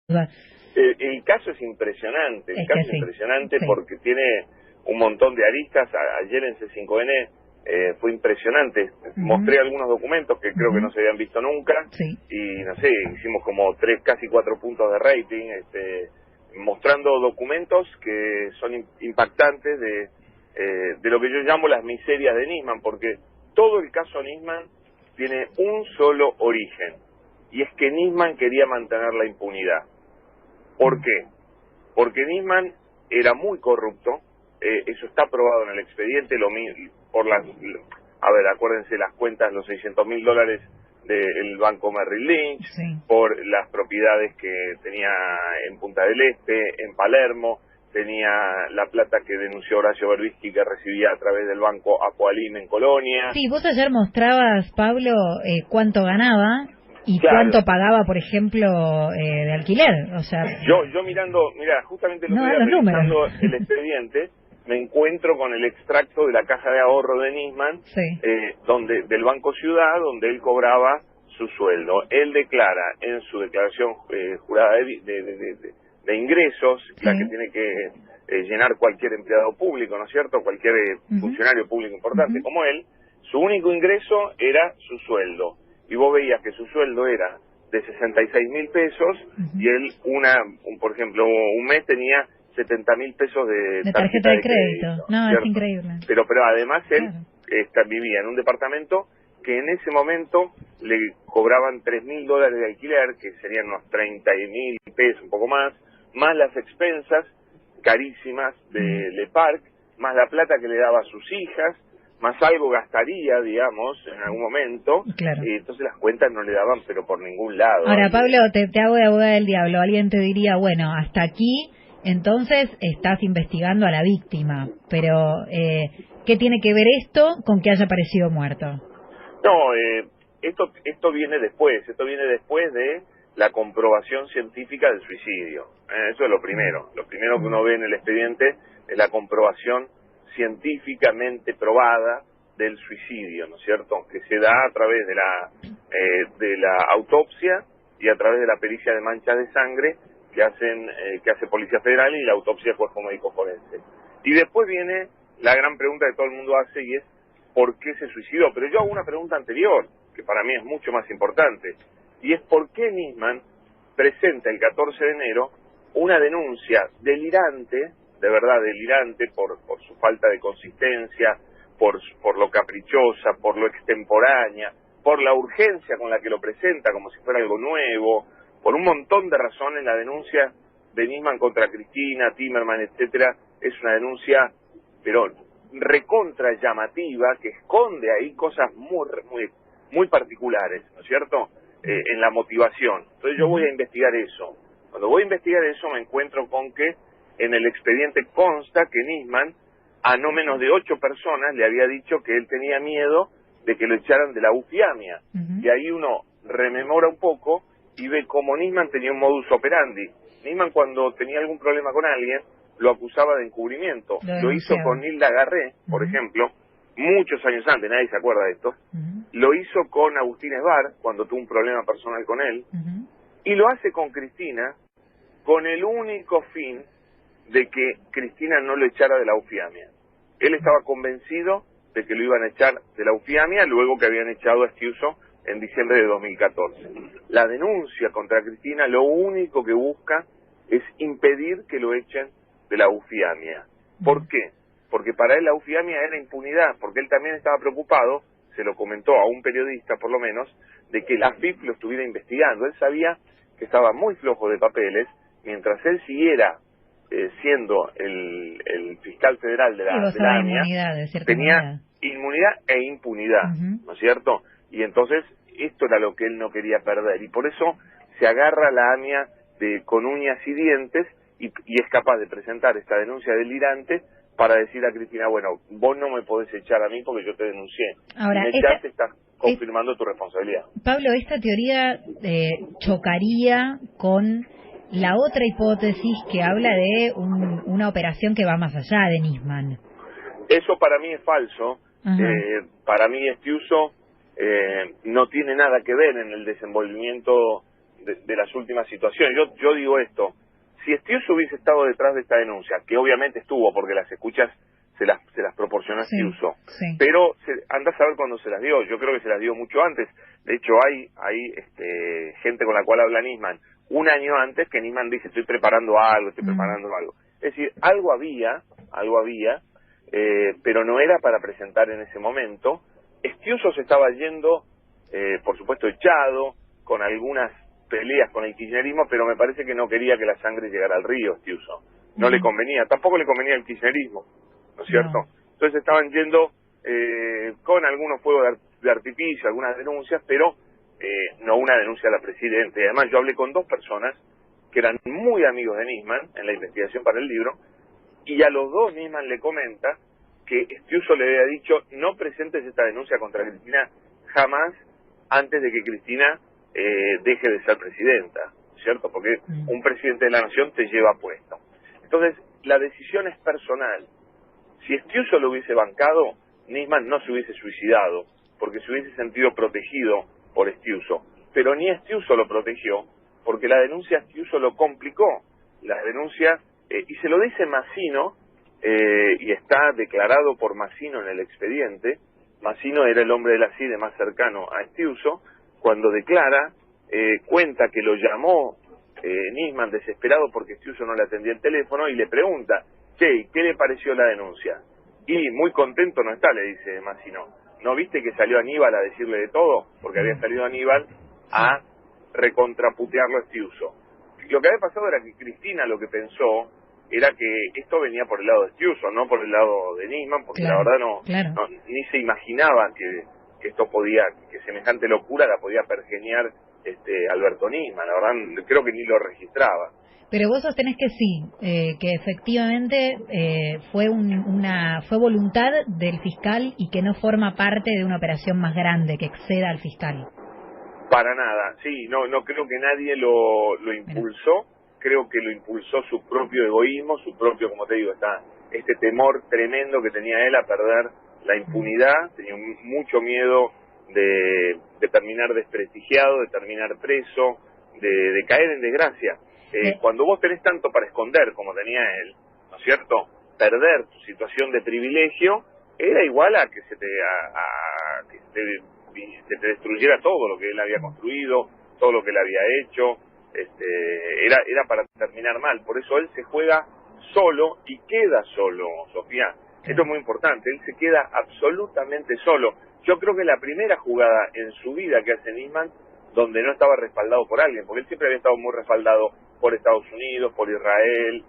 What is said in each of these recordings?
El caso es impresionante, Sí. porque tiene un montón de aristas. Ayer en C5N fue impresionante. Mostré algunos documentos que creo que no se habían visto nunca, Sí. y no sé, hicimos como 3, casi 4 puntos de rating, mostrando documentos que son impactantes de lo que yo llamo las miserias de Nisman, porque todo el caso Nisman tiene un solo origen, y es que Nisman quería mantener la impunidad. ¿Por qué? Porque Nisman era muy corrupto, eso está probado en el expediente, acuérdense las cuentas, los $600.000 del banco Merrill Lynch, Sí. por las propiedades que tenía en Punta del Este, en Palermo, tenía la plata que denunció Horacio Berbisky que recibía a través del banco Apoalim en Colonia. Sí, vos ayer mostrabas, Pablo, cuánto ganaba y Claro. cuánto pagaba, por ejemplo, de alquiler. O sea, Yo mirando, mira, justamente el otro día revisando el expediente, me encuentro con el extracto de la caja de ahorro de Nisman, sí. del Banco Ciudad, donde él cobraba su sueldo. Él declara en su declaración jurada de ingresos, Sí. la que tiene que llenar cualquier empleado público, ¿no es cierto?, cualquier funcionario público importante como él, su único ingreso era su sueldo. Y vos veías que su sueldo era de 66.000 pesos, y él, por ejemplo, un mes tenía 70.000 pesos de tarjeta de crédito. No, ¿cierto? Es increíble. Pero además él Claro. vivía en un departamento que en ese momento le cobraban $3.000 de alquiler, que serían unos 30.000 pesos, un poco más las expensas carísimas de Le Parc, más la plata que le daba a sus hijas, más algo gastaría, digamos, en algún momento. Claro. Entonces las cuentas no le daban, pero por ningún lado. Ahora, Pablo, te hago de abogada del diablo. Alguien te diría, bueno, hasta aquí, entonces estás investigando a la víctima. Pero, ¿qué tiene que ver esto con que haya aparecido muerto? No, esto viene después. Esto viene después de la comprobación científica del suicidio. Eso es lo primero. Lo primero que uno ve en el expediente es la comprobación científicamente probada del suicidio, ¿no es cierto?, que se da a través de la autopsia y a través de la pericia de manchas de sangre que hace Policía Federal y la autopsia del Cuerpo Médico Forense. Y después viene la gran pregunta que todo el mundo hace, y es ¿por qué se suicidó? Pero yo hago una pregunta anterior, que para mí es mucho más importante, y es ¿por qué Nisman presenta el 14 de enero una denuncia delirante, de verdad delirante, por su falta de consistencia, por lo caprichosa, por lo extemporánea, por la urgencia con la que lo presenta como si fuera algo nuevo, por un montón de razones? La denuncia de Nisman contra Cristina, Timerman, etcétera, es una denuncia, pero recontra llamativa, que esconde ahí cosas muy particulares, ¿no es cierto?, en la motivación. Entonces yo voy a investigar eso. Cuando voy a investigar eso me encuentro con que en el expediente consta que Nisman a no menos de 8 personas le había dicho que él tenía miedo de que lo echaran de la UFIAMIA. Y ahí uno rememora un poco y ve cómo Nisman tenía un modus operandi. Nisman, cuando tenía algún problema con alguien, lo acusaba de encubrimiento. Lo hizo con Nilda Garré, por ejemplo, muchos años antes, nadie se acuerda de esto. Lo hizo con Agustín Esbar, cuando tuvo un problema personal con él. Y lo hace con Cristina, con el único fin de que Cristina no lo echara de la UFIAMIA. Él estaba convencido de que lo iban a echar de la UFIAMIA luego que habían echado a Estiuso en diciembre de 2014. La denuncia contra Cristina lo único que busca es impedir que lo echen de la UFIAMIA. ¿Por qué? Porque para él la UFIAMIA era impunidad, porque él también estaba preocupado, se lo comentó a un periodista por lo menos, de que la AFIP lo estuviera investigando. Él sabía que estaba muy flojo de papeles, mientras él siguiera siendo el fiscal federal de la AMIA, tenía inmunidad e impunidad, ¿no es cierto? Y entonces esto era lo que él no quería perder, y por eso se agarra la AMIA con uñas y dientes, y es capaz de presentar esta denuncia delirante para decir a Cristina, bueno, vos no me podés echar a mí porque yo te denuncié. Ahora, y me echaste, estás confirmando tu responsabilidad. Pablo, esta teoría chocaría con la otra hipótesis que habla de una operación que va más allá de Nisman. Eso para mí es falso. Para mí Estiuso no tiene nada que ver en el desenvolvimiento de las últimas situaciones. Yo digo esto, si Estiuso hubiese estado detrás de esta denuncia, que obviamente estuvo porque las escuchas se las proporcionó Estiuso, pero anda a saber cuándo se las dio. Yo creo que se las dio mucho antes. De hecho hay gente con la cual habla Nisman un año antes, que Nisman dice estoy preparando algo. Es decir, algo había, pero no era para presentar en ese momento. Estiuso se estaba yendo, por supuesto echado, con algunas peleas con el kirchnerismo, pero me parece que no quería que la sangre llegara al río. Estiuso no le convenía, tampoco le convenía el kirchnerismo, ¿no es cierto? Entonces estaban yendo con algunos fuegos de artificio, algunas denuncias, pero no una denuncia a la Presidenta. Y además yo hablé con dos personas que eran muy amigos de Nisman en la investigación para el libro, y a los dos Nisman le comenta que Estiuso le había dicho no presentes esta denuncia contra Cristina jamás antes de que Cristina deje de ser presidenta, ¿cierto? Porque un presidente de la nación te lleva puesto. Entonces, la decisión es personal. Si Estiuso lo hubiese bancado, Nisman no se hubiese suicidado, porque se hubiese sentido protegido por Estiuso. Pero ni Estiuso lo protegió, porque la denuncia Estiuso lo complicó. La denuncia, y se lo dice Massino, y está declarado por Massino en el expediente. Massino era el hombre de la CIDE más cercano a Estiuso. Cuando declara, cuenta que lo llamó Nisman desesperado porque Estiuso no le atendía el teléfono y le pregunta, che, ¿qué le pareció la denuncia? Y muy contento no está, le dice Massino. ¿No viste que salió Aníbal a decirle de todo? Porque había salido Aníbal a recontraputearlo a Estiuso. Lo que había pasado era que Cristina lo que pensó era que esto venía por el lado de Estiuso, no por el lado de Nisman, porque la verdad no, ni se imaginaba que esto podía, que semejante locura la podía pergeniar Alberto Nisman. La verdad creo que ni lo registraba. Pero vos sostenés que sí, que efectivamente fue fue voluntad del fiscal y que no forma parte de una operación más grande que exceda al fiscal. Para nada, sí, no creo que nadie lo impulsó. Creo que lo impulsó su propio egoísmo, su propio, como te digo, este temor tremendo que tenía él a perder la impunidad. Tenía mucho miedo de terminar desprestigiado, de terminar preso, de caer en desgracia. Cuando vos tenés tanto para esconder como tenía él, ¿no es cierto? Perder tu situación de privilegio era igual a que se te destruyera todo lo que él había construido, todo lo que él había hecho. Era para terminar mal. Por eso él se juega solo y queda solo, Sofía. Esto es muy importante, él se queda absolutamente solo. Yo creo que la primera jugada en su vida que hace Nisman, donde no estaba respaldado por alguien, porque él siempre había estado muy respaldado por Estados Unidos, por Israel,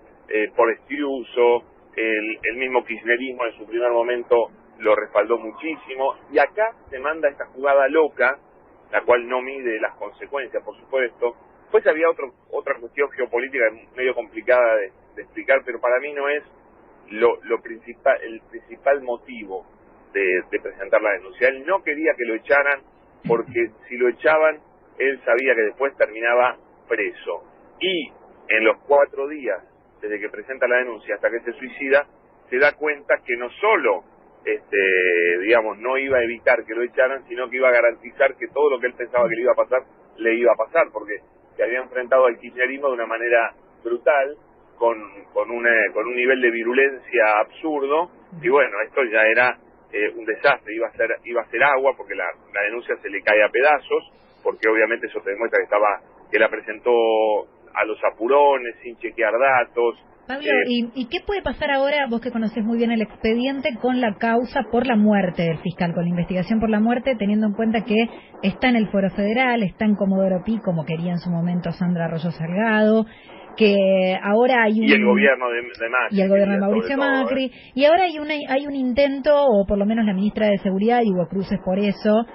por Estiuso, el mismo kirchnerismo en su primer momento lo respaldó muchísimo, y acá se manda esta jugada loca, la cual no mide las consecuencias, por supuesto. Pues había otra cuestión geopolítica medio complicada de explicar, pero para mí no es el principal motivo de presentar la denuncia. Él no quería que lo echaran, porque si lo echaban, él sabía que después terminaba preso. Y en los 4 días, desde que presenta la denuncia hasta que se suicida, se da cuenta que no solo, no iba a evitar que lo echaran, sino que iba a garantizar que todo lo que él pensaba que le iba a pasar, le iba a pasar, porque se había enfrentado al kirchnerismo de una manera brutal, con un nivel de virulencia absurdo, y bueno, esto ya era un desastre. Iba a ser agua, porque la denuncia se le cae a pedazos, porque obviamente eso te demuestra que la presentó a los apurones, sin chequear datos. Pablo, ¿y qué puede pasar ahora, vos que conocés muy bien el expediente, con la causa por la muerte del fiscal, con la investigación por la muerte, teniendo en cuenta que está en el Foro Federal, está en Comodoro Pi, como quería en su momento Sandra Arroyo Salgado, que ahora hay y el gobierno de Macri, y el gobierno de Mauricio Macri, y ahora hay un intento, o por lo menos la ministra de Seguridad, y hubo cruces por eso,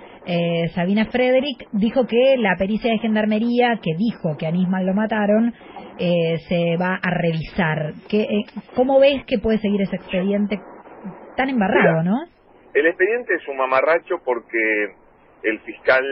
Sabina Frederick, dijo que la pericia de Gendarmería, que dijo que a Nisman lo mataron, se va a revisar. ¿Cómo ves que puede seguir ese expediente tan embarrado? ¿No? El expediente es un mamarracho porque el fiscal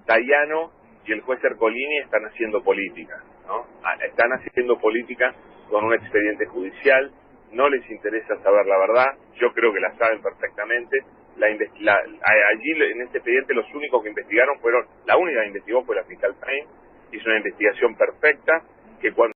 Dayano y el juez Ercolini están haciendo política, ¿no? Están haciendo política con un expediente judicial. No les interesa saber la verdad. Yo creo que la saben perfectamente. Allí en este expediente los únicos que investigaron la única que investigó fue la fiscal Pain, hizo una investigación perfecta, que cuando